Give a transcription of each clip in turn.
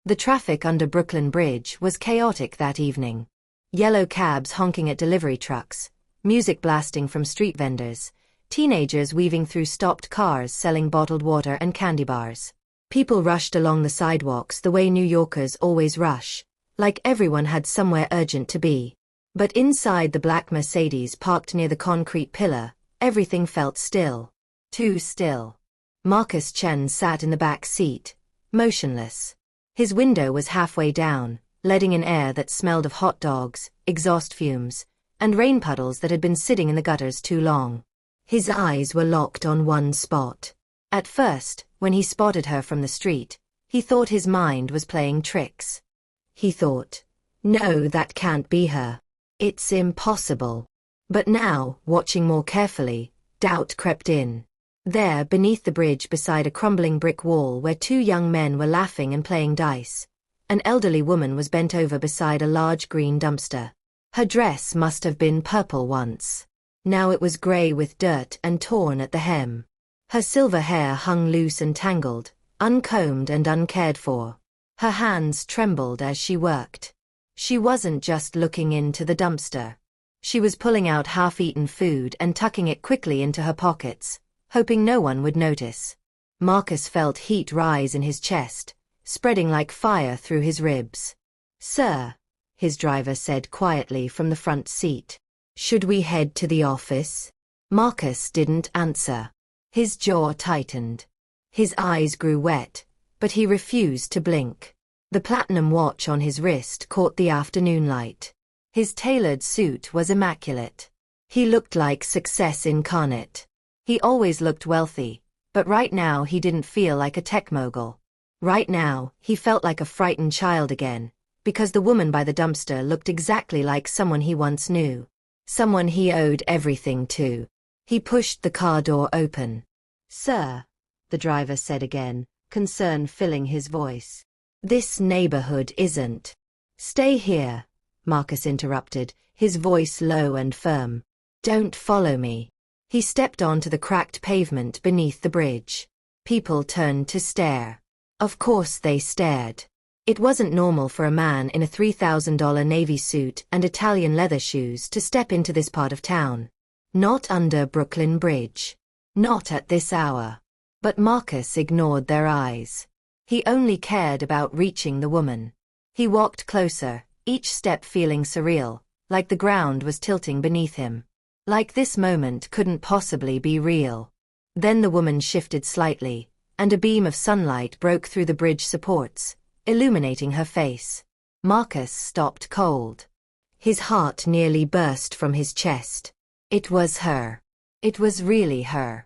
The traffic under Brooklyn Bridge was chaotic that evening. Yellow cabs honking at delivery trucks, music blasting from street vendors, teenagers weaving through stopped cars selling bottled water and candy bars. People rushed along the sidewalks the way New Yorkers always rush, like everyone had somewhere urgent to be. But inside the black Mercedes parked near the concrete pillar, everything felt still. Too still. Marcus Chen sat in the back seat, motionless. His window was halfway down, letting in air that smelled of hot dogs, exhaust fumes, and rain puddles that had been sitting in the gutters too long. His eyes were locked on one spot. At first, when he spotted her from the street, he thought his mind was playing tricks. He thought, "No, that can't be her. It's impossible." But now, watching more carefully, doubt crept in. There, beneath the bridge beside a crumbling brick wall where two young men were laughing and playing dice, an elderly woman was bent over beside a large green dumpster. Her dress must have been purple once. Now it was gray with dirt and torn at the hem. Her silver hair hung loose and tangled, uncombed and uncared for. Her hands trembled as she worked. She wasn't just looking into the dumpster. She was pulling out half-eaten food and tucking it quickly into her pockets, hoping no one would notice. Marcus felt heat rise in his chest, spreading like fire through his ribs. "Sir," his driver said quietly from the front seat. "Should we head to the office?" Marcus didn't answer. His jaw tightened. His eyes grew wet, but he refused to blink. The platinum watch on his wrist caught the afternoon light. His tailored suit was immaculate. He looked like success incarnate. He always looked wealthy, but right now he didn't feel like a tech mogul. Right now, he felt like a frightened child again, because the woman by the dumpster looked exactly like someone he once knew. Someone he owed everything to. He pushed the car door open. "Sir," the driver said again, concern filling his voice. "This neighborhood isn't." "Stay here," Marcus interrupted, his voice low and firm. "Don't follow me." He stepped onto the cracked pavement beneath the bridge. People turned to stare. Of course they stared. It wasn't normal for a man in a $3,000 Navy suit and Italian leather shoes to step into this part of town. Not under Brooklyn Bridge. Not at this hour. But Marcus ignored their eyes. He only cared about reaching the woman. He walked closer, each step feeling surreal, like the ground was tilting beneath him. Like this moment couldn't possibly be real. Then the woman shifted slightly, and a beam of sunlight broke through the bridge supports, illuminating her face. Marcus stopped cold. His heart nearly burst from his chest. It was her. It was really her.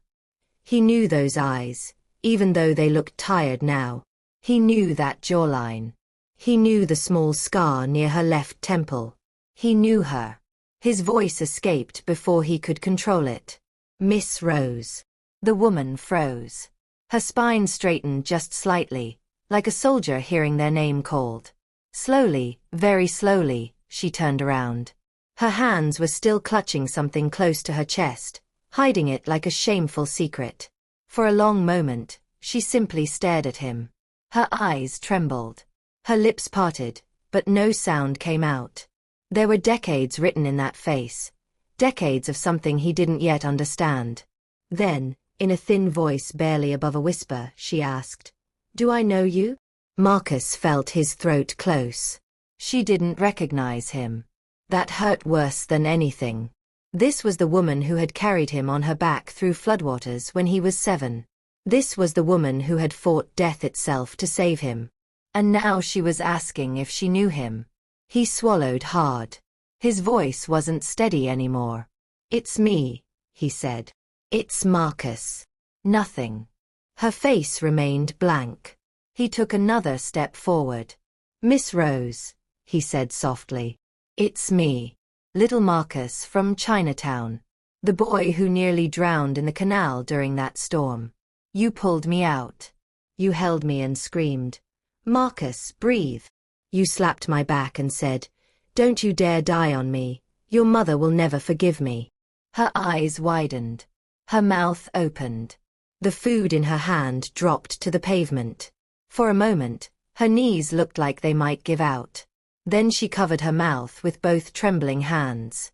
He knew those eyes, even though they looked tired now. He knew that jawline. He knew the small scar near her left temple. He knew her. His voice escaped before he could control it. "Miss Rose." The woman froze. Her spine straightened just slightly, like a soldier hearing their name called. Slowly, very slowly, she turned around. Her hands were still clutching something close to her chest, hiding it like a shameful secret. For a long moment, she simply stared at him. Her eyes trembled. Her lips parted, but no sound came out. There were decades written in that face. Decades of something he didn't yet understand. Then, in a thin voice barely above a whisper, she asked, "Do I know you?" Marcus felt his throat close. She didn't recognize him. That hurt worse than anything. This was the woman who had carried him on her back through floodwaters when he was 7. This was the woman who had fought death itself to save him. And now she was asking if she knew him. He swallowed hard. His voice wasn't steady anymore. "It's me," he said. "It's Marcus." Nothing. Her face remained blank. He took another step forward. "Miss Rose," he said softly. "It's me. Little Marcus from Chinatown. The boy who nearly drowned in the canal during that storm. You pulled me out. You held me and screamed, 'Marcus, breathe.' You slapped my back and said, 'Don't you dare die on me. Your mother will never forgive me.'" Her eyes widened. Her mouth opened. The food in her hand dropped to the pavement. For a moment, Her knees looked like they might give out. Then she covered her mouth with both trembling hands.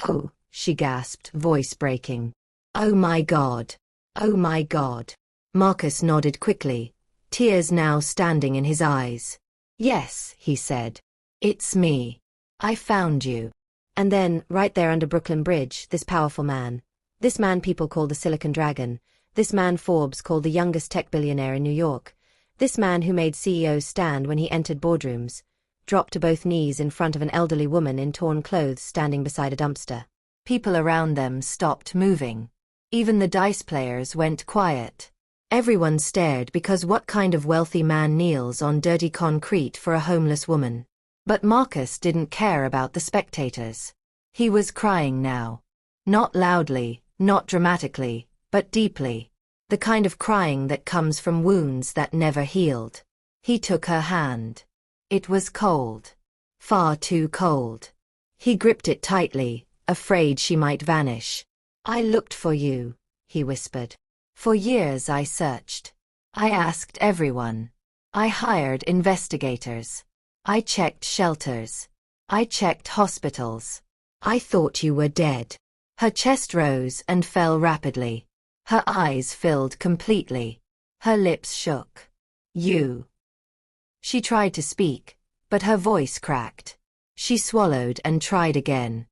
"Oh," she gasped, voice breaking. "Oh my God. Oh my God." Marcus nodded quickly, tears now standing in his eyes. "Yes," he said. "It's me. I found you." And then, right there under Brooklyn Bridge, this powerful man. This man people call the Silicon Dragon. This man Forbes called the youngest tech billionaire in New York. This man who made CEOs stand when he entered boardrooms, dropped to both knees in front of an elderly woman in torn clothes standing beside a dumpster. People around them stopped moving. Even the dice players went quiet. Everyone stared because what kind of wealthy man kneels on dirty concrete for a homeless woman? But Marcus didn't care about the spectators. He was crying now. Not loudly, not dramatically, but deeply. The kind of crying that comes from wounds that never healed. He took her hand. It was cold. Far too cold. He gripped it tightly, afraid she might vanish. "I looked for you," he whispered. "For years I searched. I asked everyone. I hired investigators. I checked shelters. I checked hospitals. I thought you were dead." Her chest rose and fell rapidly. Her eyes filled completely. Her lips shook. "You." She tried to speak, but her voice cracked. She swallowed and tried again.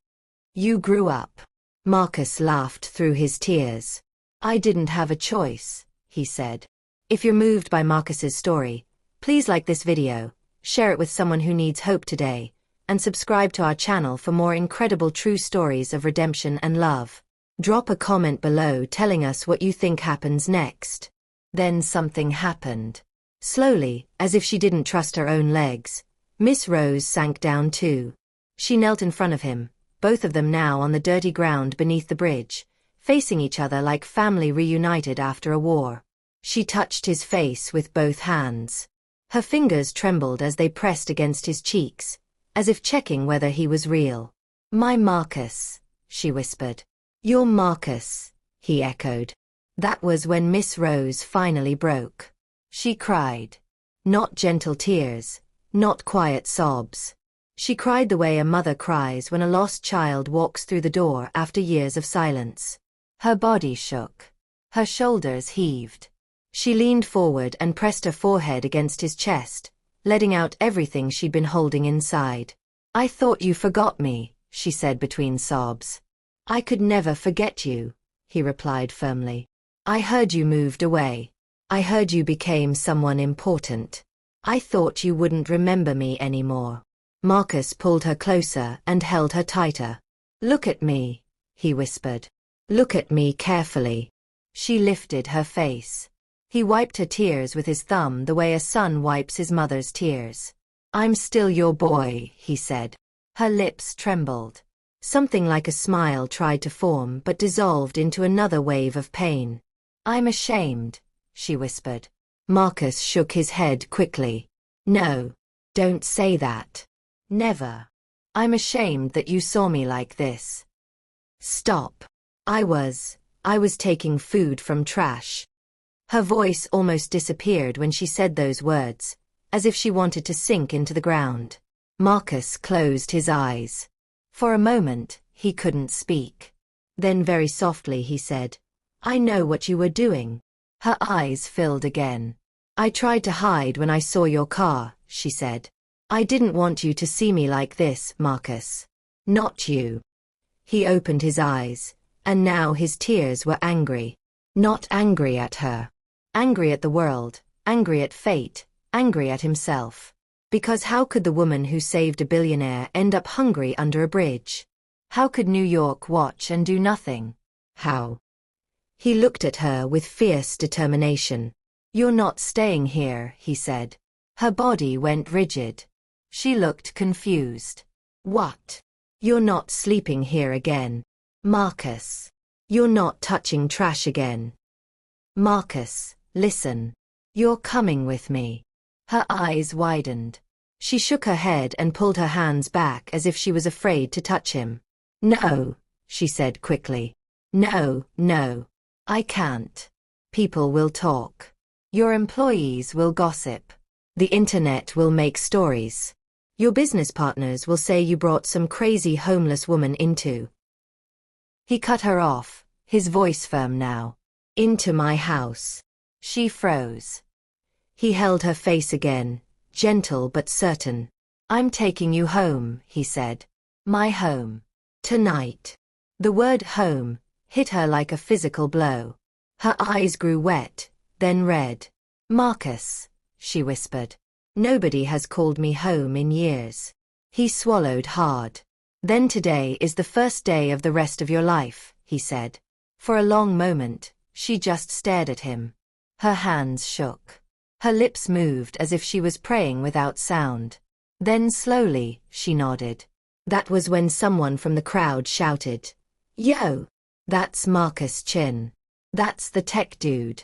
"You grew up." Marcus laughed through his tears. "I didn't have a choice," he said. If you're moved by Marcus's story, please like this video, share it with someone who needs hope today, and subscribe to our channel for more incredible true stories of redemption and love. Drop a comment below telling us what you think happens next. Then something happened. Slowly, as if she didn't trust her own legs, Miss Rose sank down too. She knelt in front of him, both of them now on the dirty ground beneath the bridge, facing each other like family reunited after a war. She touched his face with both hands. Her fingers trembled as they pressed against his cheeks, as if checking whether he was real. "My Marcus," she whispered. "Your Marcus," he echoed. That was when Miss Rose finally broke. She cried. Not gentle tears, not quiet sobs. She cried the way a mother cries when a lost child walks through the door after years of silence. Her body shook. Her shoulders heaved. She leaned forward and pressed her forehead against his chest, letting out everything she'd been holding inside. "I thought you forgot me," she said between sobs. "I could never forget you," he replied firmly. "I heard you moved away. I heard you became someone important. I thought you wouldn't remember me anymore." Marcus pulled her closer and held her tighter. "Look at me," he whispered. "Look at me carefully." She lifted her face. He wiped her tears with his thumb the way a son wipes his mother's tears. "I'm still your boy," he said. Her lips trembled. Something like a smile tried to form but dissolved into another wave of pain. "I'm ashamed," she whispered. Marcus shook his head quickly. "No. Don't say that. Never. I'm ashamed that you saw me like this." "Stop. I was taking food from trash." Her voice almost disappeared when she said those words, as if she wanted to sink into the ground. Marcus closed his eyes. For a moment, he couldn't speak. Then very softly he said, "I know what you were doing." Her eyes filled again. "I tried to hide when I saw your car," she said. "I didn't want you to see me like this, Marcus. Not you." He opened his eyes, and now his tears were angry. Not angry at her. Angry at the world, angry at fate, angry at himself. Because how could the woman who saved a billionaire end up hungry under a bridge? How could New York watch and do nothing? How? He looked at her with fierce determination. "You're not staying here," he said. Her body went rigid. She looked confused. "What? You're not sleeping here again. Marcus. You're not touching trash again. Marcus, listen. You're coming with me." Her eyes widened. She shook her head and pulled her hands back as if she was afraid to touch him. "No," she said quickly. "No, no. I can't. People will talk. Your employees will gossip. The internet will make stories. Your business partners will say you brought some crazy homeless woman into. He cut her off, his voice firm now. Into my house. She froze. He held her face again, gentle but certain. I'm taking you home, he said. My home. Tonight. The word home hit her like a physical blow. Her eyes grew wet, then red. Marcus, she whispered. Nobody has called me home in years. He swallowed hard. Then today is the first day of the rest of your life, he said. For a long moment, she just stared at him. Her hands shook. Her lips moved as if she was praying without sound. Then slowly, she nodded. That was when someone from the crowd shouted, "Yo! That's Marcus Chin. That's the tech dude."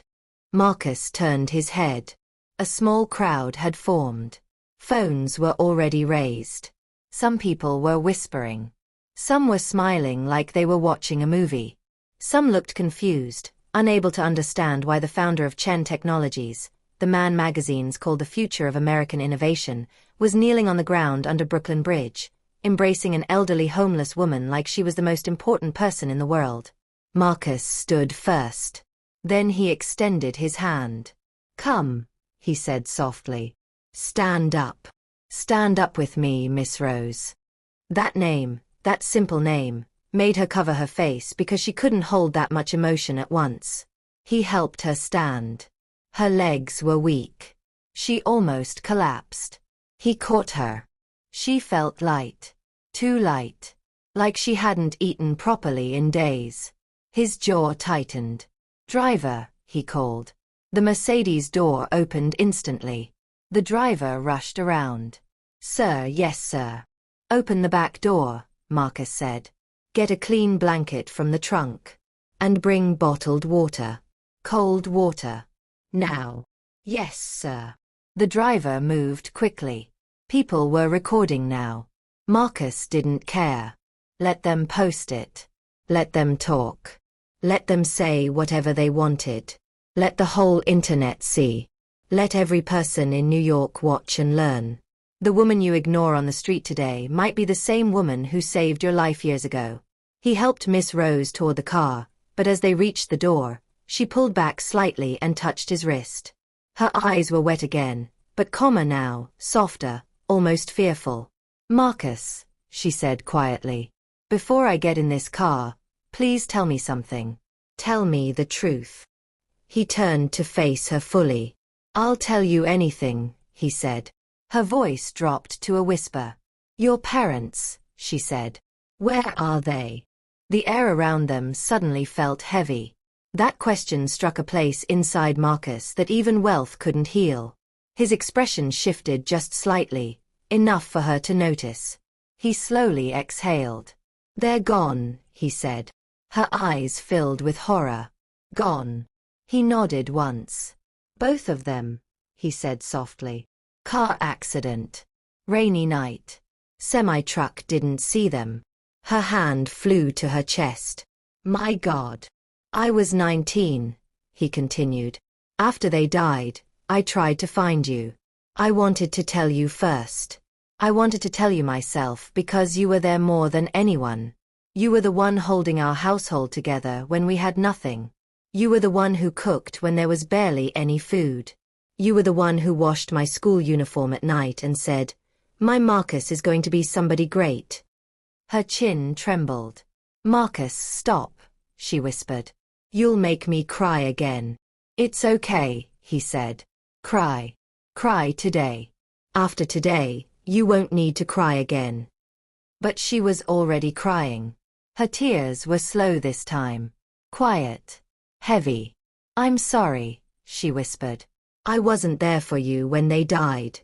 Marcus turned his head. A small crowd had formed. Phones were already raised. Some people were whispering. Some were smiling like they were watching a movie. Some looked confused, unable to understand why the founder of Chen Technologies, the Man magazines called the future of American innovation, was kneeling on the ground under Brooklyn Bridge, embracing an elderly homeless woman like she was the most important person in the world. Marcus stood first. Then he extended his hand. "Come," he said softly. "Stand up. Stand up with me, Miss Rose." That name, that simple name, made her cover her face because she couldn't hold that much emotion at once. He helped her stand. Her legs were weak. She almost collapsed. He caught her. She felt light. Too light. Like she hadn't eaten properly in days. His jaw tightened. "Driver," he called. The Mercedes door opened instantly. The driver rushed around. "Sir, yes sir." "Open the back door," Marcus said. "Get a clean blanket from the trunk. And bring bottled water. Cold water. Now." "Yes, sir." The driver moved quickly. People were recording now. Marcus didn't care. Let them post it. Let them talk. Let them say whatever they wanted. Let the whole internet see. Let every person in New York watch and learn. The woman you ignore on the street today might be the same woman who saved your life years ago. He helped Miss Rose toward the car, but as they reached the door, she pulled back slightly and touched his wrist. Her eyes were wet again, but calmer now, softer, almost fearful. "Marcus," she said quietly, "before I get in this car, please tell me something. Tell me the truth." He turned to face her fully. "I'll tell you anything," he said. Her voice dropped to a whisper. "Your parents," she said. "Where are they?" The air around them suddenly felt heavy. That question struck a place inside Marcus that even wealth couldn't heal. His expression shifted just slightly, enough for her to notice. He slowly exhaled. "They're gone," he said. Her eyes filled with horror. "Gone." He nodded once. "Both of them," he said softly. "Car accident. Rainy night. Semi-truck didn't see them." Her hand flew to her chest. "My God. I was 19, he continued. "After they died, I tried to find you. I wanted to tell you first. I wanted to tell you myself because you were there more than anyone. You were the one holding our household together when we had nothing. You were the one who cooked when there was barely any food. You were the one who washed my school uniform at night and said, 'My Marcus is going to be somebody great.'" Her chin trembled. "Marcus, stop," she whispered. "You'll make me cry again." "It's okay," he said. "Cry. Cry today. After today, you won't need to cry again." But she was already crying. Her tears were slow this time. Quiet. Heavy. "I'm sorry," she whispered. "I wasn't there for you when they died."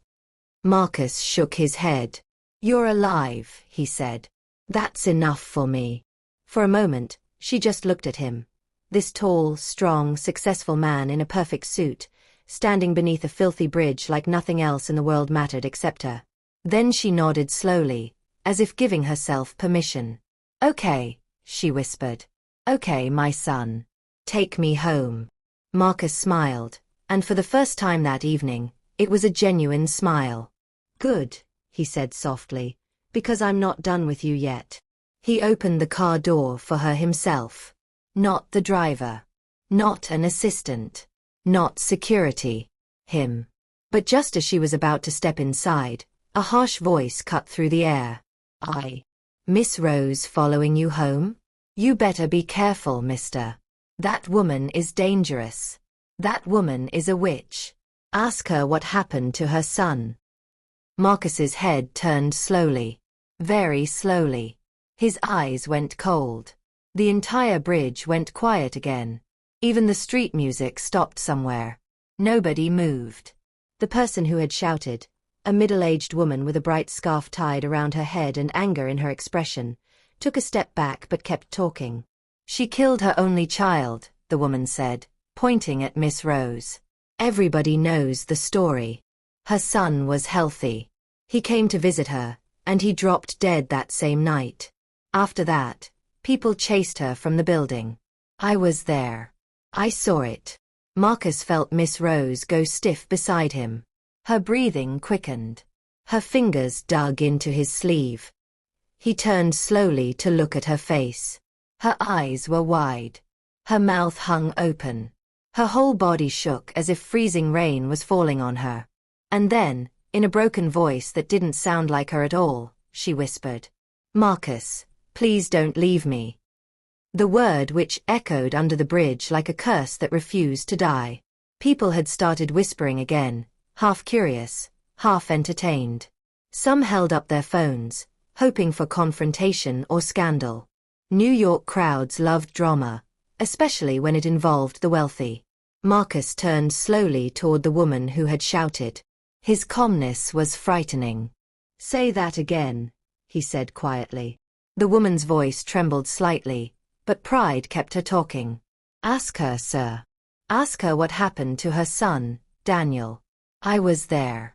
Marcus shook his head. "You're alive," he said. "That's enough for me." For a moment, she just looked at him. This tall, strong, successful man in a perfect suit, standing beneath a filthy bridge like nothing else in the world mattered except her. Then she nodded slowly, as if giving herself permission. "Okay," she whispered. "Okay, my son. Take me home." Marcus smiled, and for the first time that evening, It was a genuine smile. Good, he said softly, because I'm not done with you yet. He opened the car door for her himself. Not the driver. Not an assistant. Not security. Him. But just as she was about to step inside, a harsh voice cut through the air. Miss Rose following you home? You better be careful, mister. That woman is dangerous. That woman is a witch. Ask her what happened to her son. Marcus's head turned slowly. Very slowly. His eyes went cold. The entire bridge went quiet again. Even the street music stopped somewhere. Nobody moved. The person who had shouted, a middle-aged woman with a bright scarf tied around her head and anger in her expression, took a step back but kept talking. She killed her only child, the woman said, pointing at Miss Rose. Everybody knows the story. Her son was healthy. He came to visit her, and he dropped dead that same night. After that, people chased her from the building. I was there. I saw it. Marcus felt Miss Rose go stiff beside him. Her breathing quickened. Her fingers dug into his sleeve. He turned slowly to look at her face. Her eyes were wide. Her mouth hung open. Her whole body shook as if freezing rain was falling on her. And then, in a broken voice that didn't sound like her at all, she whispered, "Marcus, please don't leave me." The word which echoed under the bridge like a curse that refused to die. People had started whispering again, half curious, half entertained. Some held up their phones, hoping for confrontation or scandal. New York crowds loved drama, especially when it involved the wealthy. Marcus turned slowly toward the woman who had shouted. His calmness was frightening. "Say that again," he said quietly. The woman's voice trembled slightly, but pride kept her talking. "Ask her, sir. Ask her what happened to her son, Daniel. I was there.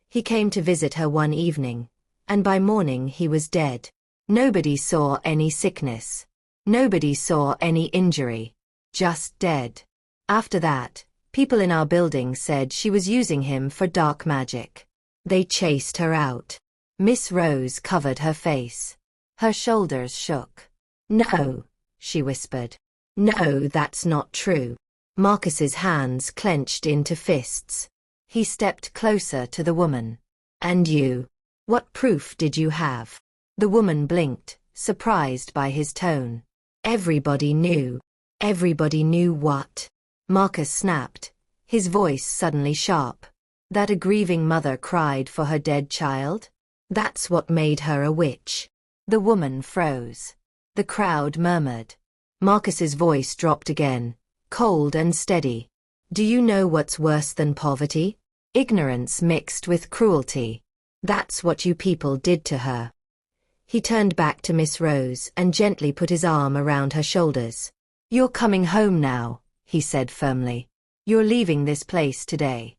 He came to visit her one evening, and by morning he was dead. Nobody saw any sickness. Nobody saw any injury. Just dead. After that, people in our building said she was using him for dark magic. They chased her out." Miss Rose covered her face. Her shoulders shook. "No," she whispered. "No, that's not true." Marcus's hands clenched into fists. He stepped closer to the woman. "And you? What proof did you have?" The woman blinked, surprised by his tone. "Everybody knew." "Everybody knew what?" Marcus snapped, his voice suddenly sharp. "That a grieving mother cried for her dead child? That's what made her a witch." The woman froze. The crowd murmured. Marcus's voice dropped again, cold and steady. "Do you know what's worse than poverty? Ignorance mixed with cruelty. That's what you people did to her." He turned back to Miss Rose and gently put his arm around her shoulders. "You're coming home now," he said firmly. "You're leaving this place today."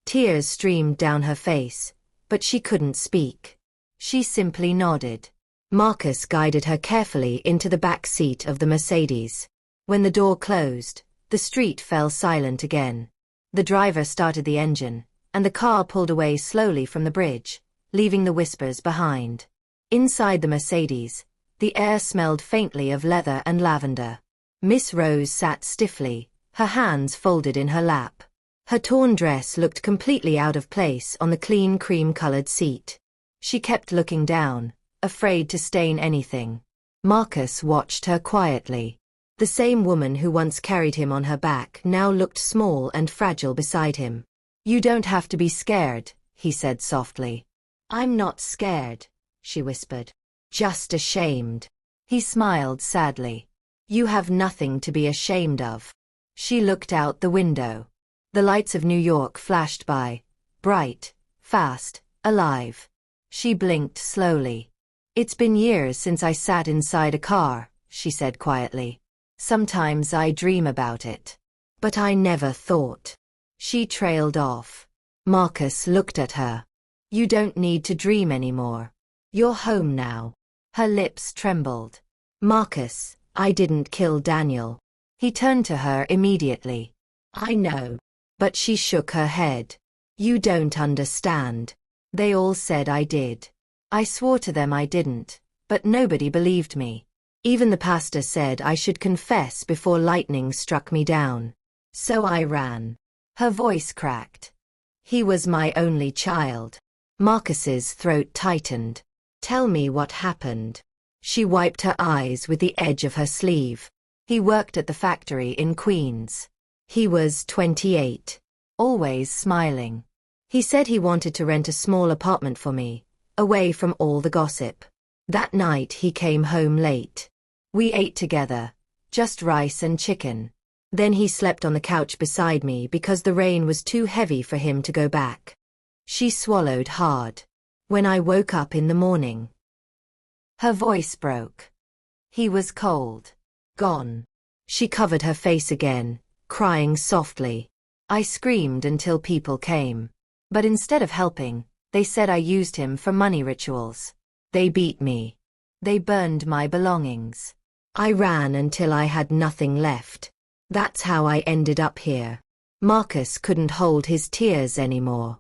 Tears streamed down her face, but she couldn't speak. She simply nodded. Marcus guided her carefully into the back seat of the Mercedes. When the door closed, the street fell silent again. The driver started the engine, and the car pulled away slowly from the bridge, leaving the whispers behind. Inside the Mercedes, the air smelled faintly of leather and lavender. Miss Rose sat stiffly, her hands folded in her lap. Her torn dress looked completely out of place on the clean cream-colored seat. She kept looking down, afraid to stain anything. Marcus watched her quietly. The same woman who once carried him on her back now looked small and fragile beside him. "You don't have to be scared," he said softly. "I'm not scared," she whispered. "Just ashamed." He smiled sadly. "You have nothing to be ashamed of." She looked out the window. The lights of New York flashed by, bright, fast, alive. She blinked slowly. "It's been years since I sat inside a car," she said quietly. "Sometimes I dream about it. But I never thought." She trailed off. Marcus looked at her. "You don't need to dream anymore. You're home now." Her lips trembled. "Marcus, I didn't kill Daniel." He turned to her immediately. "I know." But she shook her head. You don't understand. They all said I did. I swore to them I didn't, but nobody believed me. Even the pastor said I should confess before lightning struck me down. So I ran. Her voice cracked. He was my only child. Marcus's throat tightened. Tell me what happened. She wiped her eyes with the edge of her sleeve. He worked at the factory in Queens. He was 28. Always smiling. He said he wanted to rent a small apartment for me, away from all the gossip. That night he came home late. We ate together, just rice and chicken. Then he slept on the couch beside me because the rain was too heavy for him to go back. She swallowed hard. When I woke up in the morning, her voice broke. He was cold. Gone. She covered her face again, crying softly. I screamed until people came. But instead of helping, they said I used him for money rituals. They beat me. They burned my belongings. I ran until I had nothing left. That's how I ended up here. Marcus couldn't hold his tears anymore.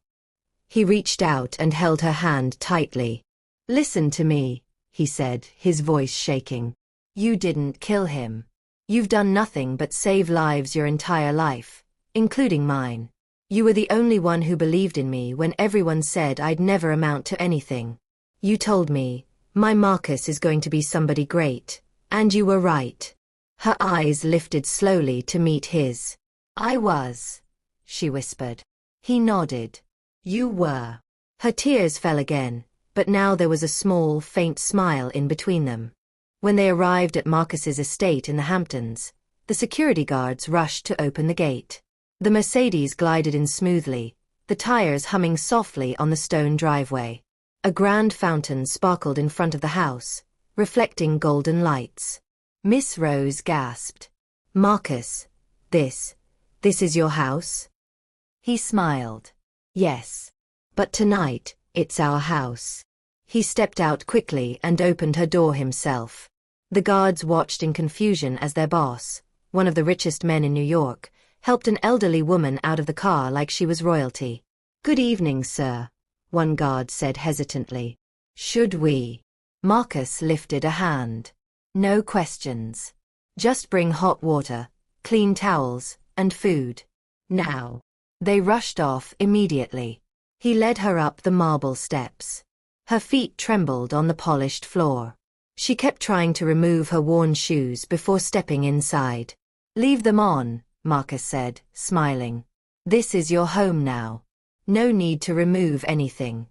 He reached out and held her hand tightly. Listen to me, he said, his voice shaking. You didn't kill him. You've done nothing but save lives your entire life, including mine. You were the only one who believed in me when everyone said I'd never amount to anything. You told me, my Marcus is going to be somebody great, and you were right. Her eyes lifted slowly to meet his. I was, she whispered. He nodded. You were. Her tears fell again, but now there was a small, faint smile in between them. When they arrived at Marcus's estate in the Hamptons, the security guards rushed to open the gate. The Mercedes glided in smoothly, the tires humming softly on the stone driveway. A grand fountain sparkled in front of the house, reflecting golden lights. Miss Rose gasped. Marcus, this is your house? He smiled. Yes. But tonight, it's our house. He stepped out quickly and opened her door himself. The guards watched in confusion as their boss, one of the richest men in New York, helped an elderly woman out of the car like she was royalty. Good evening, sir, one guard said hesitantly. Should we? Marcus lifted a hand. No questions. Just bring hot water, clean towels, and food. Now. They rushed off immediately. He led her up the marble steps. Her feet trembled on the polished floor. She kept trying to remove her worn shoes before stepping inside. Leave them on, Marcus said, smiling. This is your home now. No need to remove anything.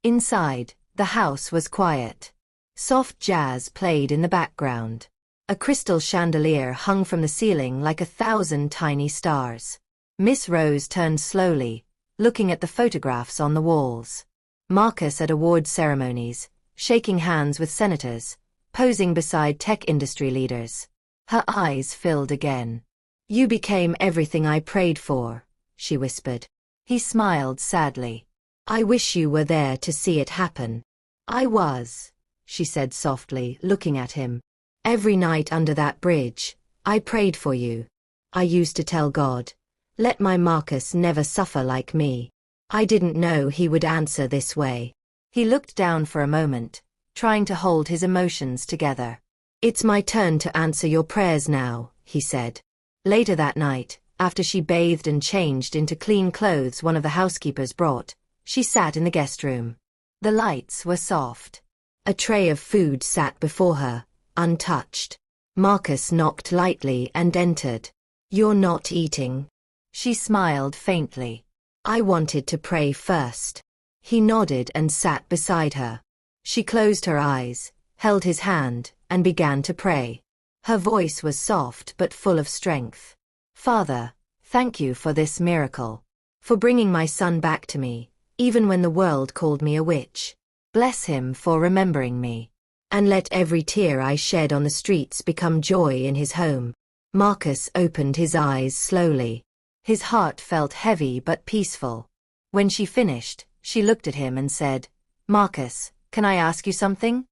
Inside, the house was quiet. Soft jazz played in the background. A crystal chandelier hung from the ceiling like 1,000 tiny stars. Miss Rose turned slowly, looking at the photographs on the walls. Marcus at award ceremonies, shaking hands with senators, posing beside tech industry leaders. Her eyes filled again. You became everything I prayed for, she whispered. He smiled sadly. I wish you were there to see it happen. I was, she said softly, looking at him. Every night under that bridge, I prayed for you. I used to tell God, let my Marcus never suffer like me. I didn't know he would answer this way. He looked down for a moment, trying to hold his emotions together. It's my turn to answer your prayers now, he said. Later that night, after she bathed and changed into clean clothes one of the housekeepers brought, she sat in the guest room. The lights were soft. A tray of food sat before her, untouched. Marcus knocked lightly and entered. You're not eating? She smiled faintly. I wanted to pray first. He nodded and sat beside her. She closed her eyes, held his hand, and began to pray. Her voice was soft but full of strength. Father, thank you for this miracle. For bringing my son back to me, even when the world called me a witch. Bless him for remembering me. And let every tear I shed on the streets become joy in his home. Marcus opened his eyes slowly. His heart felt heavy but peaceful. When she finished, she looked at him and said, Marcus, can I ask you something?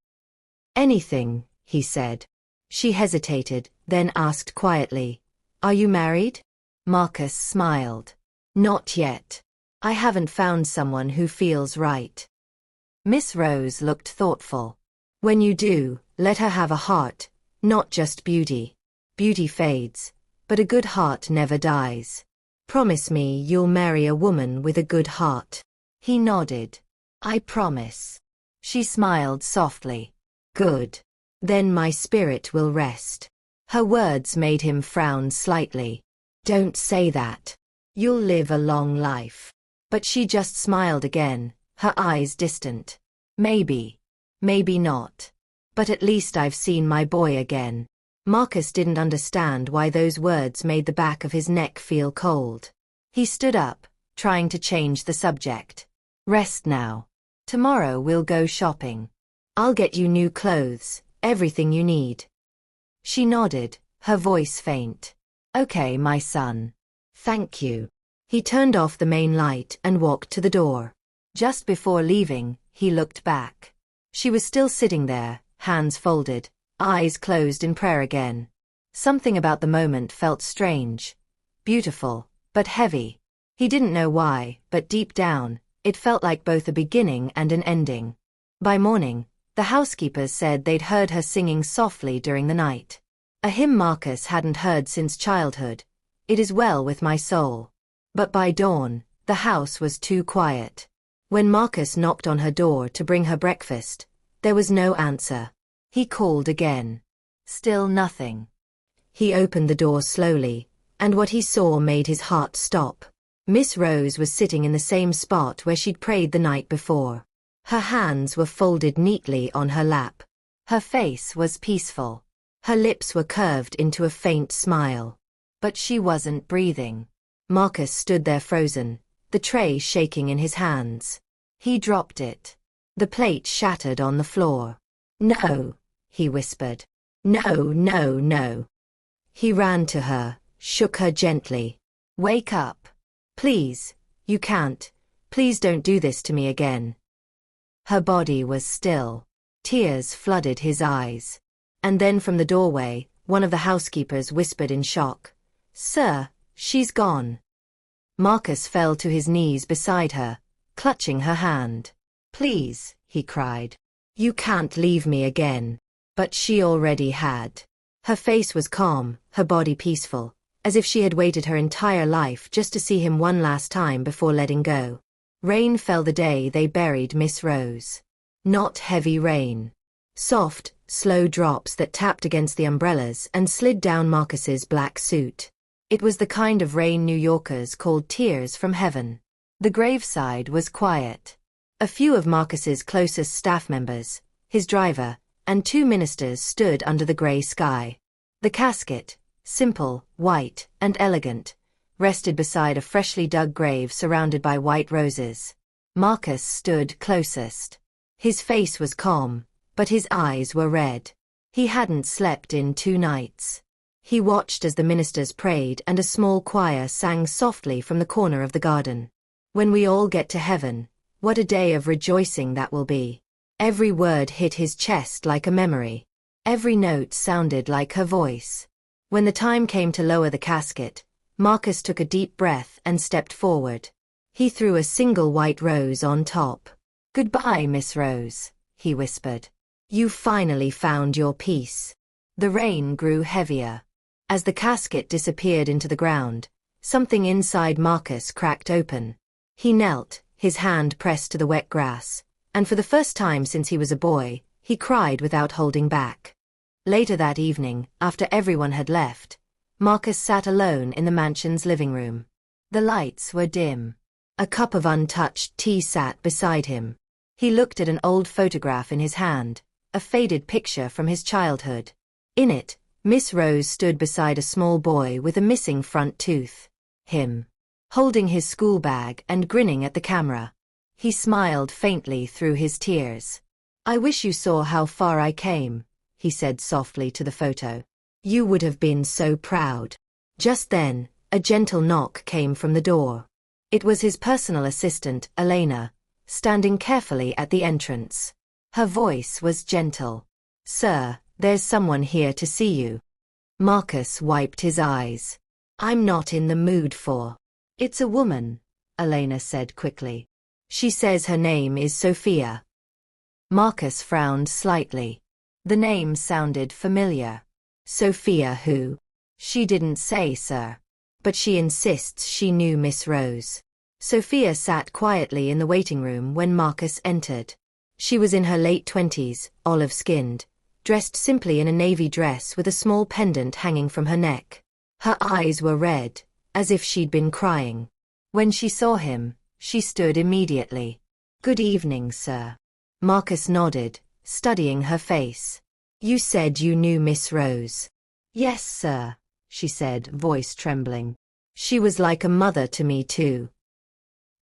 Anything, he said. She hesitated, then asked quietly, Are you married? Marcus smiled. Not yet. I haven't found someone who feels right. Miss Rose looked thoughtful. When you do, let her have a heart, not just beauty. Beauty fades, but a good heart never dies. Promise me you'll marry a woman with a good heart. He nodded. I promise. She smiled softly. Good. Then my spirit will rest. Her words made him frown slightly. Don't say that. You'll live a long life. But she just smiled again, her eyes distant. Maybe. Maybe not. But at least I've seen my boy again. Marcus didn't understand why those words made the back of his neck feel cold. He stood up, trying to change the subject. Rest now. Tomorrow we'll go shopping. I'll get you new clothes, everything you need. She nodded, her voice faint. Okay, my son. Thank you. He turned off the main light and walked to the door. Just before leaving, he looked back. She was still sitting there, hands folded, eyes closed in prayer again. Something about the moment felt strange. Beautiful, but heavy. He didn't know why, but deep down, it felt like both a beginning and an ending. By morning, the housekeepers said they'd heard her singing softly during the night. A hymn Marcus hadn't heard since childhood. It is well with my soul. But by dawn, the house was too quiet. When Marcus knocked on her door to bring her breakfast, there was no answer. He called again. Still nothing. He opened the door slowly, and what he saw made his heart stop. Miss Rose was sitting in the same spot where she'd prayed the night before. Her hands were folded neatly on her lap. Her face was peaceful. Her lips were curved into a faint smile. But she wasn't breathing. Marcus stood there frozen, the tray shaking in his hands. He dropped it. The plate shattered on the floor. No, he whispered. No, no, no. He ran to her, shook her gently. Wake up. Please, you can't. Please don't do this to me again. Her body was still. Tears flooded his eyes. And then from the doorway, one of the housekeepers whispered in shock. Sir, she's gone. Marcus fell to his knees beside her, clutching her hand. Please, he cried. You can't leave me again. But she already had. Her face was calm, her body peaceful, as if she had waited her entire life just to see him one last time before letting go. Rain fell the day they buried Miss Rose. Not heavy rain. Soft, slow drops that tapped against the umbrellas and slid down Marcus's black suit. It was the kind of rain New Yorkers called tears from heaven. The graveside was quiet. A few of Marcus's closest staff members, his driver, and 2 ministers stood under the gray sky. The casket, simple, white, and elegant, rested beside a freshly dug grave surrounded by white roses. Marcus stood closest. His face was calm, but his eyes were red. He hadn't slept in 2 nights. He watched as the ministers prayed and a small choir sang softly from the corner of the garden. When we all get to heaven, what a day of rejoicing that will be. Every word hit his chest like a memory. Every note sounded like her voice. When the time came to lower the casket, Marcus took a deep breath and stepped forward. He threw a single white rose on top. Goodbye, Miss Rose, he whispered. You finally found your peace. The rain grew heavier. As the casket disappeared into the ground, something inside Marcus cracked open. He knelt, his hand pressed to the wet grass, and for the first time since he was a boy, he cried without holding back. Later that evening, after everyone had left, Marcus sat alone in the mansion's living room. The lights were dim. A cup of untouched tea sat beside him. He looked at an old photograph in his hand, a faded picture from his childhood. In it, Miss Rose stood beside a small boy with a missing front tooth. Him. Holding his school bag and grinning at the camera. He smiled faintly through his tears. I wish you saw how far I came, he said softly to the photo. You would have been so proud. Just then, a gentle knock came from the door. It was his personal assistant, Elena, standing carefully at the entrance. Her voice was gentle. Sir, there's someone here to see you. Marcus wiped his eyes. I'm not in the mood for. It's a woman. Elena said quickly. She says her name is Sophia. Marcus frowned slightly. The name sounded familiar. Sophia who? She didn't say, sir. But she insists she knew Miss Rose. Sophia sat quietly in the waiting room when Marcus entered. She was in her late 20s, olive-skinned, dressed simply in a navy dress with a small pendant hanging from her neck. Her eyes were red, as if she'd been crying. When she saw him, she stood immediately. "Good evening, sir." Marcus nodded, studying her face. "You said you knew Miss Rose." "Yes, sir," she said, voice trembling. "She was like a mother to me too."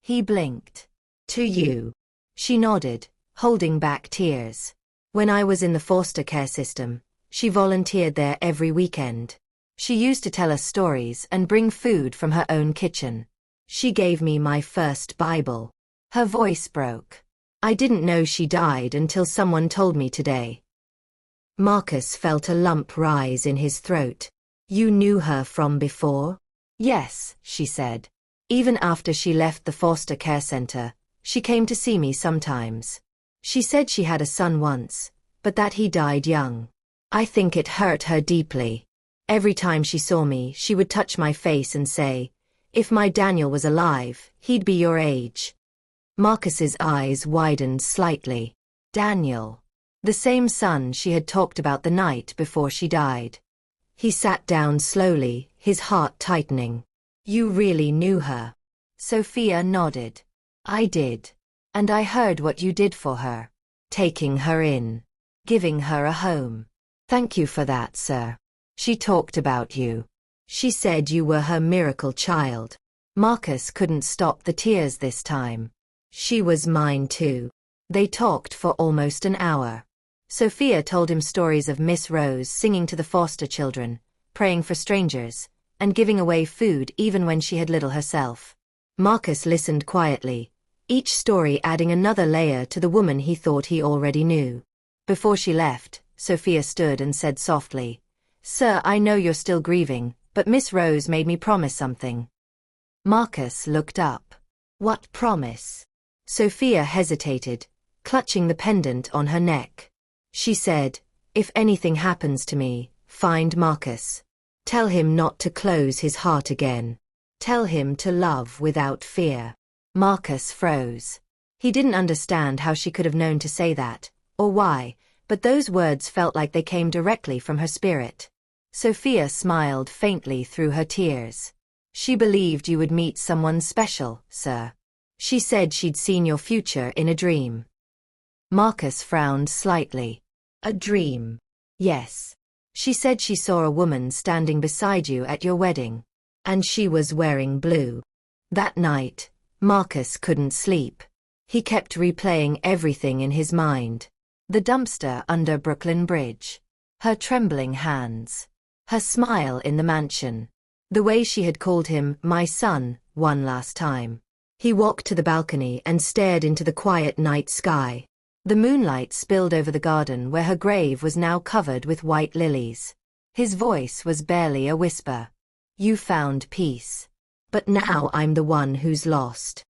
He blinked. "To you?" She nodded, holding back tears. "When I was in the foster care system, she volunteered there every weekend. She used to tell us stories and bring food from her own kitchen. She gave me my first Bible." Her voice broke. "I didn't know she died until someone told me today." Marcus felt a lump rise in his throat. "You knew her from before?" "Yes," she said. "Even after she left the foster care center, she came to see me sometimes. She said she had a son once, but that he died young. I think it hurt her deeply. Every time she saw me, she would touch my face and say, 'If my Daniel was alive, he'd be your age.'" Marcus's eyes widened slightly. Daniel. The same son she had talked about the night before she died. He sat down slowly, his heart tightening. "You really knew her?" Sophia nodded. "I did. And I heard what you did for her. Taking her in. Giving her a home. Thank you for that, sir. She talked about you. She said you were her miracle child." Marcus couldn't stop the tears this time. "She was mine too." They talked for almost an hour. Sophia told him stories of Miss Rose singing to the foster children, praying for strangers, and giving away food even when she had little herself. Marcus listened quietly, each story adding another layer to the woman he thought he already knew. Before she left, Sophia stood and said softly, "Sir, I know you're still grieving, but Miss Rose made me promise something." Marcus looked up. "What promise?" Sophia hesitated, clutching the pendant on her neck. She said, "If anything happens to me, find Marcus. Tell him not to close his heart again. Tell him to love without fear." Marcus froze. He didn't understand how she could have known to say that, or why, but those words felt like they came directly from her spirit. Sophia smiled faintly through her tears. "She believed you would meet someone special, sir. She said she'd seen your future in a dream." Marcus frowned slightly. "A dream?" "Yes. She said she saw a woman standing beside you at your wedding. And she was wearing blue." That night, Marcus couldn't sleep. He kept replaying everything in his mind. The dumpster under Brooklyn Bridge. Her trembling hands. Her smile in the mansion. The way she had called him, "my son," one last time. He walked to the balcony and stared into the quiet night sky. The moonlight spilled over the garden where her grave was now covered with white lilies. His voice was barely a whisper. "You found peace. But now I'm the one who's lost."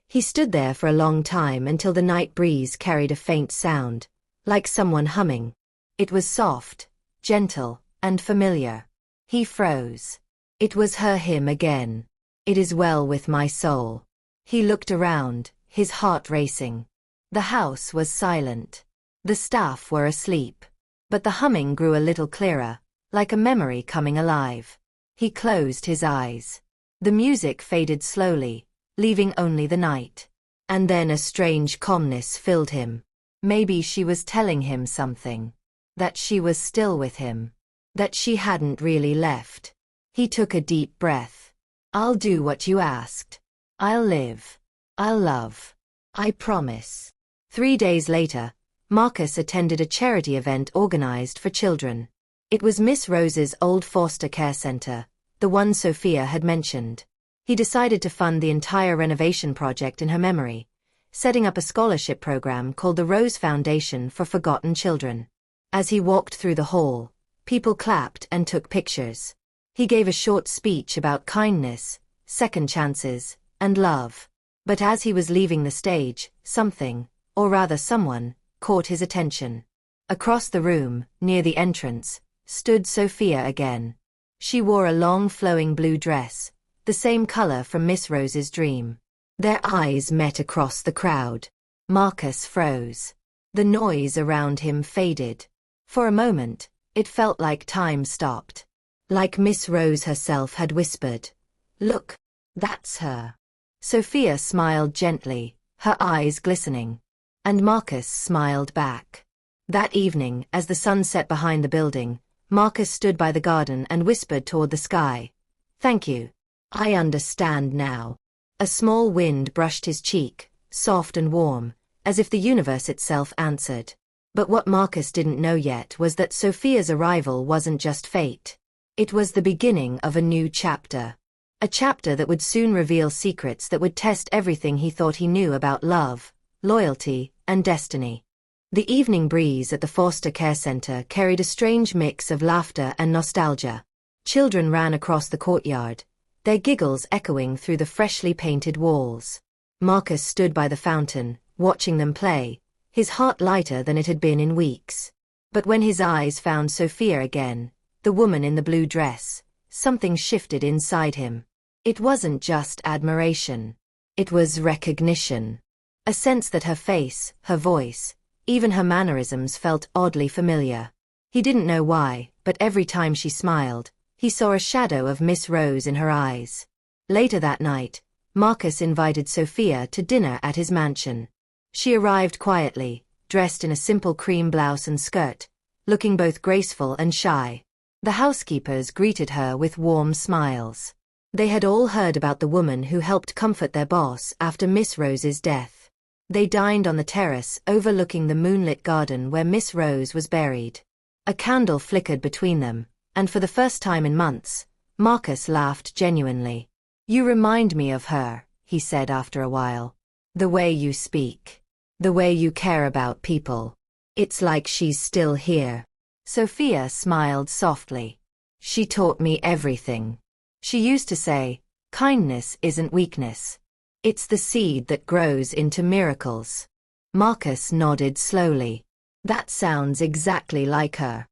He stood there for a long time until the night breeze carried a faint sound, like someone humming. It was soft, gentle, and familiar. He froze. It was her hymn again. "It is well with my soul." He looked around, his heart racing. The house was silent. The staff were asleep. But the humming grew a little clearer, like a memory coming alive. He closed his eyes. The music faded slowly, leaving only the night. And then a strange calmness filled him. Maybe she was telling him something. That she was still with him. That she hadn't really left. He took a deep breath. "I'll do what you asked. I'll live. I'll love. I promise." 3 days later, Marcus attended a charity event organized for children. It was Miss Rose's old foster care center, the one Sophia had mentioned. He decided to fund the entire renovation project in her memory, setting up a scholarship program called the Rose Foundation for Forgotten Children. As he walked through the hall, people clapped and took pictures. He gave a short speech about kindness, second chances, and love. But as he was leaving the stage, something, or rather someone, caught his attention. Across the room, near the entrance, stood Sophia again. She wore a long flowing blue dress, the same color from Miss Rose's dream. Their eyes met across the crowd. Marcus froze. The noise around him faded. For a moment, it felt like time stopped. Like Miss Rose herself had whispered, "Look, that's her." Sophia smiled gently, her eyes glistening. And Marcus smiled back. That evening, as the sun set behind the building, Marcus stood by the garden and whispered toward the sky, "Thank you. I understand now." A small wind brushed his cheek, soft and warm, as if the universe itself answered. But what Marcus didn't know yet was that Sophia's arrival wasn't just fate. It was the beginning of a new chapter. A chapter that would soon reveal secrets that would test everything he thought he knew about love, loyalty, and destiny. The evening breeze at the foster care center carried a strange mix of laughter and nostalgia. Children ran across the courtyard, their giggles echoing through the freshly painted walls. Marcus stood by the fountain, watching them play, his heart lighter than it had been in weeks. But when his eyes found Sophia again, the woman in the blue dress, something shifted inside him. It wasn't just admiration. It was recognition. A sense that her face, her voice, even her mannerisms felt oddly familiar. He didn't know why, but every time she smiled, he saw a shadow of Miss Rose in her eyes. Later that night, Marcus invited Sophia to dinner at his mansion. She arrived quietly, dressed in a simple cream blouse and skirt, looking both graceful and shy. The housekeepers greeted her with warm smiles. They had all heard about the woman who helped comfort their boss after Miss Rose's death. They dined on the terrace overlooking the moonlit garden where Miss Rose was buried. A candle flickered between them, and for the first time in months, Marcus laughed genuinely. "You remind me of her," he said after a while. "The way you speak. The way you care about people. It's like she's still here." Sophia smiled softly. "She taught me everything. She used to say, 'Kindness isn't weakness. It's the seed that grows into miracles.'" Marcus nodded slowly. "That sounds exactly like her."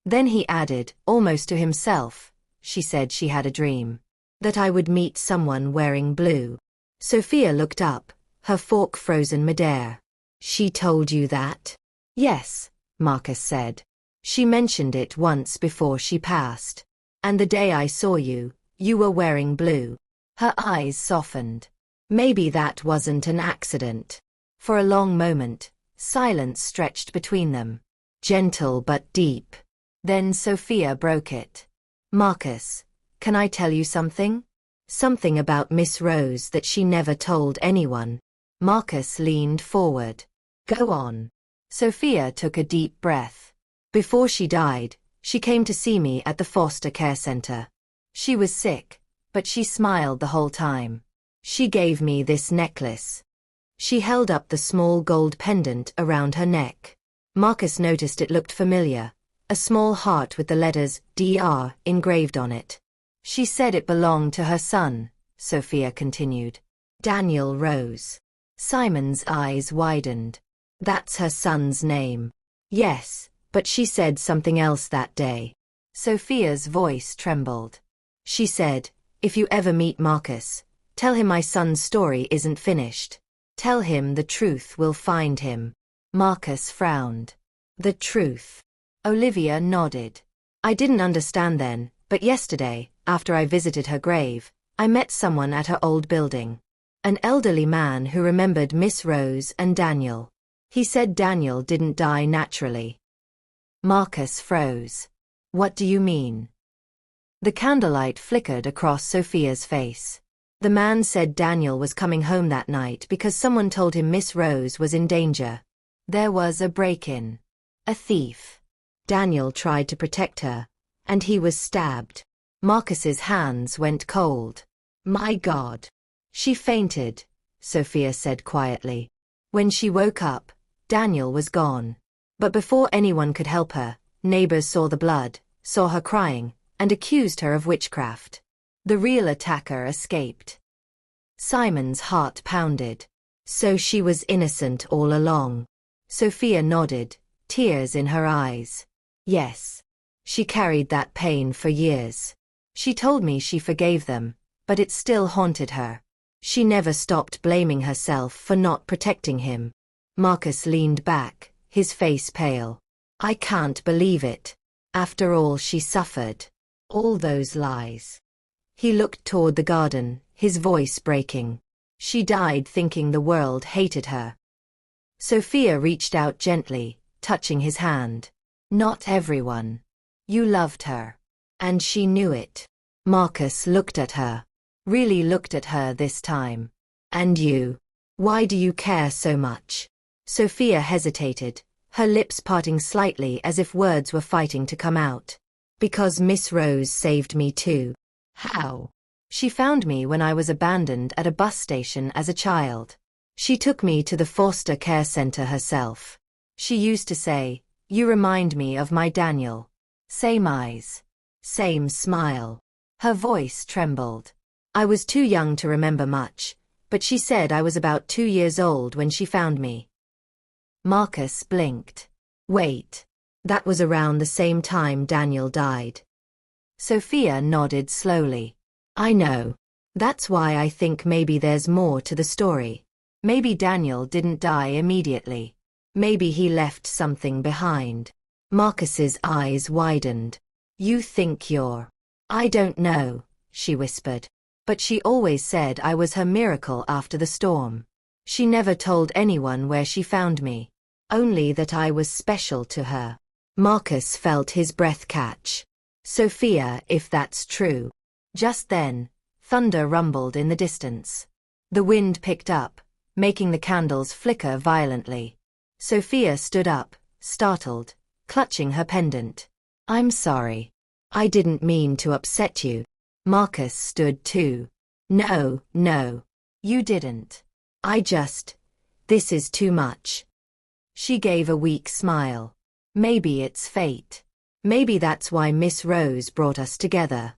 Then he added, almost to himself, "She said she had a dream. That I would meet someone wearing blue." Sophia looked up, her fork frozen midair. "She told you that?" "Yes," Marcus said. "She mentioned it once before she passed. And the day I saw you, you were wearing blue." Her eyes softened. Maybe that wasn't an accident. For a long moment, silence stretched between them. Gentle but deep. Then Sophia broke it. "Marcus, can I tell you something? Something about Miss Rose that she never told anyone." Marcus leaned forward. "Go on." Sophia took a deep breath. "Before she died, she came to see me at the foster care center. She was sick, but she smiled the whole time. She gave me this necklace." She held up the small gold pendant around her neck. Marcus noticed it looked familiar, a small heart with the letters DR engraved on it. "She said it belonged to her son," Sophia continued. "Daniel Rose." Simon's eyes widened. "That's her son's name." "Yes, but she said something else that day." Sophia's voice trembled. She said, "If you ever meet Marcus, tell him my son's story isn't finished. Tell him the truth will find him." Marcus frowned. "The truth?" Olivia nodded. "I didn't understand then, but yesterday, after I visited her grave, I met someone at her old building. An elderly man who remembered Miss Rose and Daniel. He said Daniel didn't die naturally." Marcus froze. "What do you mean?" The candlelight flickered across Sophia's face. "The man said Daniel was coming home that night because someone told him Miss Rose was in danger. There was a break-in. A thief. Daniel tried to protect her, and he was stabbed." Marcus's hands went cold. "My God." "She fainted," Sophia said quietly. "When she woke up, Daniel was gone. But before anyone could help her, neighbors saw the blood, saw her crying, and accused her of witchcraft. The real attacker escaped." Simon's heart pounded. So she was innocent all along. Sophia nodded, tears in her eyes. Yes. She carried that pain for years. She told me she forgave them, but it still haunted her. She never stopped blaming herself for not protecting him. Marcus leaned back, his face pale. I can't believe it. After all she suffered. All those lies. He looked toward the garden, his voice breaking. She died thinking the world hated her. Sophia reached out gently, touching his hand. Not everyone. You loved her. And she knew it. Marcus looked at her. Really looked at her this time. And you? Why do you care so much? Sophia hesitated, her lips parting slightly as if words were fighting to come out. Because Miss Rose saved me too. How? She found me when I was abandoned at a bus station as a child. She took me to the foster care center herself. She used to say, "You remind me of my Daniel." Same eyes. Same smile. Her voice trembled. I was too young to remember much, but she said I was about 2 years old when she found me. Marcus blinked. Wait. That was around the same time Daniel died. Sophia nodded slowly. I know. That's why I think maybe there's more to the story. Maybe Daniel didn't die immediately. Maybe he left something behind. Marcus's eyes widened. You think you're... I don't know, she whispered. But she always said I was her miracle after the storm. She never told anyone where she found me. Only that I was special to her. Marcus felt his breath catch. Sophia, if that's true. Just then, thunder rumbled in the distance. The wind picked up, making the candles flicker violently. Sophia stood up, startled, clutching her pendant. I'm sorry. I didn't mean to upset you. Marcus stood too. No, you didn't. This is too much. She gave a weak smile. Maybe it's fate. Maybe that's why Miss Rose brought us together.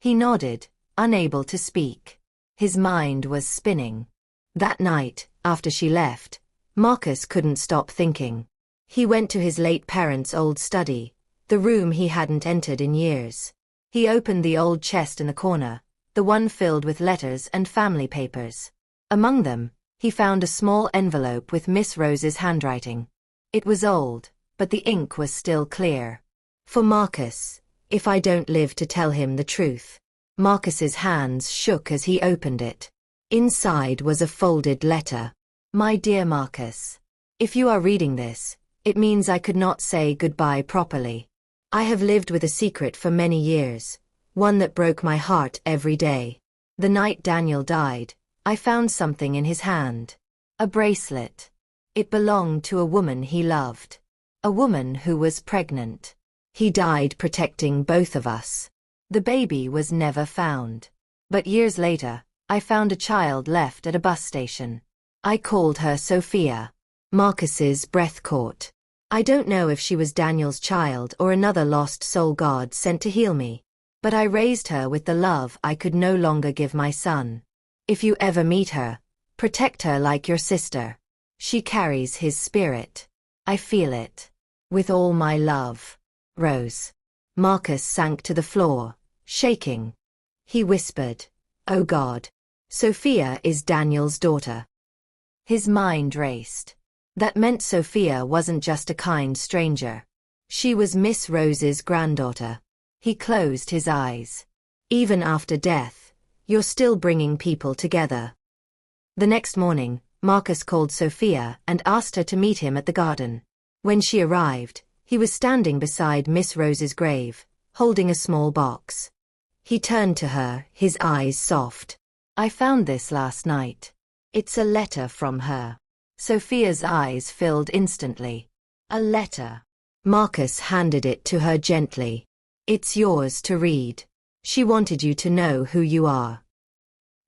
He nodded, unable to speak. His mind was spinning. That night, after she left, Marcus couldn't stop thinking. He went to his late parents' old study, the room he hadn't entered in years. He opened the old chest in the corner, the one filled with letters and family papers. Among them, he found a small envelope with Miss Rose's handwriting. It was old, but the ink was still clear. For Marcus, if I don't live to tell him the truth. Marcus's hands shook as he opened it. Inside was a folded letter. My dear Marcus, if you are reading this, it means I could not say goodbye properly. I have lived with a secret for many years, one that broke my heart every day. The night Daniel died, I found something in his hand. A bracelet. It belonged to a woman he loved. A woman who was pregnant. He died protecting both of us. The baby was never found. But years later, I found a child left at a bus station. I called her Sophia. Marcus's breath caught. I don't know if she was Daniel's child or another lost soul God sent to heal me. But I raised her with the love I could no longer give my son. If you ever meet her, protect her like your sister. She carries his spirit. I feel it. With all my love. Rose. Marcus sank to the floor, shaking. He whispered, Oh God. Sophia is Daniel's daughter. His mind raced. That meant Sophia wasn't just a kind stranger. She was Miss Rose's granddaughter. He closed his eyes. Even after death, you're still bringing people together. The next morning, Marcus called Sophia and asked her to meet him at the garden. When she arrived, he was standing beside Miss Rose's grave, holding a small box. He turned to her, his eyes soft. I found this last night. It's a letter from her. Sophia's eyes filled instantly. A letter. Marcus handed it to her gently. It's yours to read. She wanted you to know who you are.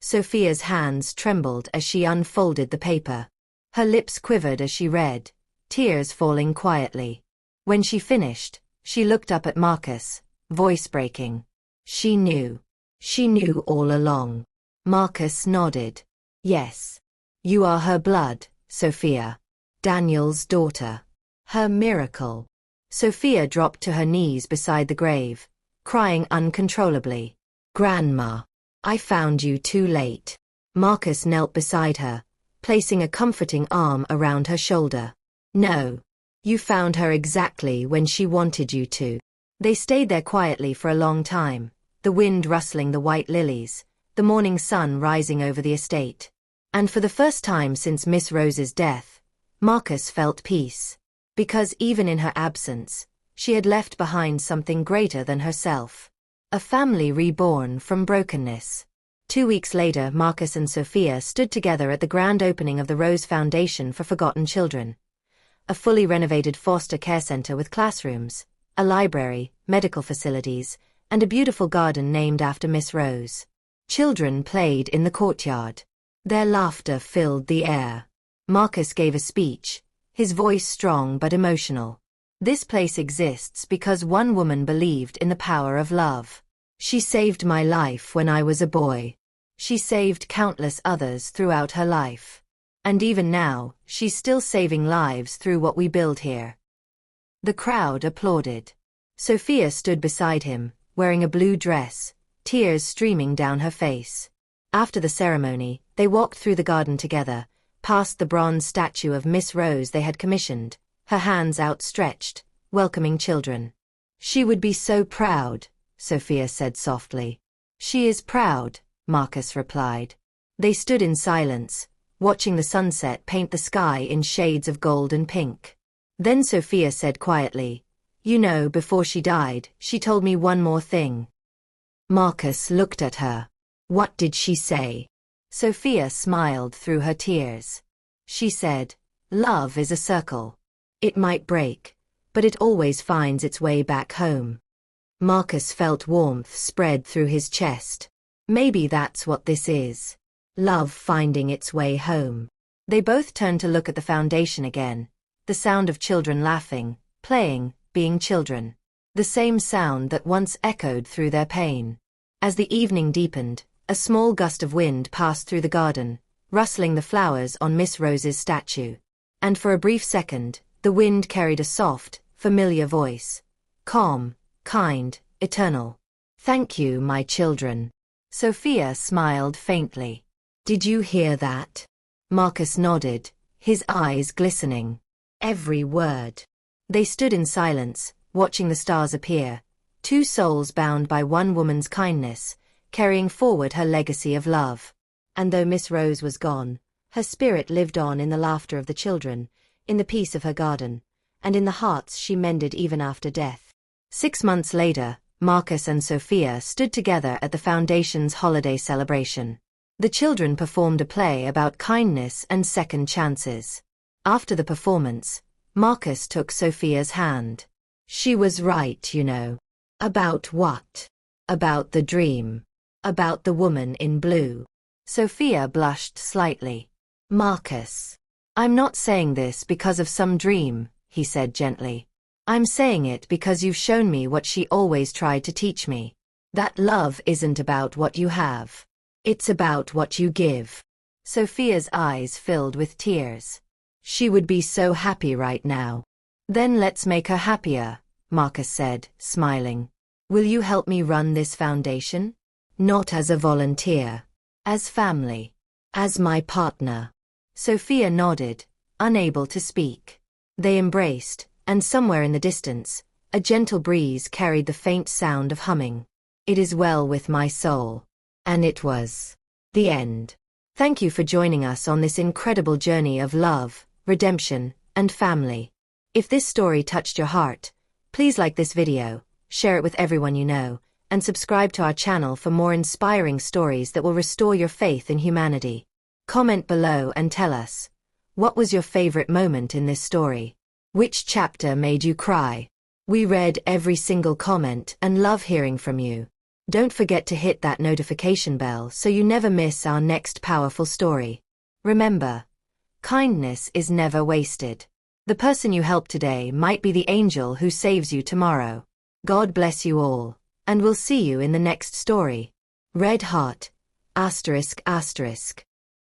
Sophia's hands trembled as she unfolded the paper. Her lips quivered as she read, tears falling quietly. When she finished, she looked up at Marcus, voice breaking. She knew. She knew all along. Marcus nodded. Yes. You are her blood, Sophia. Daniel's daughter. Her miracle. Sophia dropped to her knees beside the grave, crying uncontrollably. Grandma. I found you too late. Marcus knelt beside her, placing a comforting arm around her shoulder. No. You found her exactly when she wanted you to. They stayed there quietly for a long time, the wind rustling the white lilies, the morning sun rising over the estate. And for the first time since Miss Rose's death, Marcus felt peace. Because even in her absence, she had left behind something greater than herself. A family reborn from brokenness. 2 weeks later, Marcus and Sophia stood together at the grand opening of the Rose Foundation for Forgotten Children. A fully renovated foster care center with classrooms, a library, medical facilities, and a beautiful garden named after Miss Rose. Children played in the courtyard. Their laughter filled the air. Marcus gave a speech, his voice strong but emotional. This place exists because one woman believed in the power of love. She saved my life when I was a boy. She saved countless others throughout her life. And even now, she's still saving lives through what we build here. The crowd applauded. Sophia stood beside him, wearing a blue dress, tears streaming down her face. After the ceremony, they walked through the garden together, past the bronze statue of Miss Rose they had commissioned, her hands outstretched, welcoming children. She would be so proud, Sophia said softly. She is proud, Marcus replied. They stood in silence, watching the sunset paint the sky in shades of gold and pink. Then Sophia said quietly, "You know, before she died, she told me one more thing." Marcus looked at her. What did she say? Sophia smiled through her tears. She said, "Love is a circle. It might break, but it always finds its way back home." Marcus felt warmth spread through his chest. Maybe that's what this is. Love finding its way home. They both turned to look at the foundation again. The sound of children laughing, playing, being children. The same sound that once echoed through their pain. As the evening deepened, a small gust of wind passed through the garden, rustling the flowers on Miss Rose's statue. And for a brief second, the wind carried a soft, familiar voice. Calm, kind, eternal. "Thank you, my children." Sophia smiled faintly. "Did you hear that?" Marcus nodded, his eyes glistening. Every word. They stood in silence, watching the stars appear, two souls bound by one woman's kindness, carrying forward her legacy of love. And though Miss Rose was gone, her spirit lived on in the laughter of the children, in the peace of her garden, and in the hearts she mended even after death. 6 months later, Marcus and Sophia stood together at the Foundation's holiday celebration. The children performed a play about kindness and second chances. After the performance, Marcus took Sophia's hand. "She was right, you know." "About what?" "About the dream. About the woman in blue." Sophia blushed slightly. "Marcus, I'm not saying this because of some dream," he said gently. "I'm saying it because you've shown me what she always tried to teach me. That love isn't about what you have. It's about what you give." Sophia's eyes filled with tears. She would be so happy right now. "Then let's make her happier," Marcus said, smiling. "Will you help me run this foundation?" "Not as a volunteer. As family. As my partner." Sophia nodded, unable to speak. They embraced, and somewhere in the distance, a gentle breeze carried the faint sound of humming. "It is well with my soul." And it was. The end. Thank you for joining us on this incredible journey of love, redemption, and family. If this story touched your heart, please like this video, share it with everyone you know, and subscribe to our channel for more inspiring stories that will restore your faith in humanity. Comment below and tell us, what was your favorite moment in this story? Which chapter made you cry? We read every single comment and love hearing from you. Don't forget to hit that notification bell so you never miss our next powerful story. Remember, kindness is never wasted. The person you help today might be the angel who saves you tomorrow. God bless you all, and we'll see you in the next story. Red Heart, Asterisk asterisk.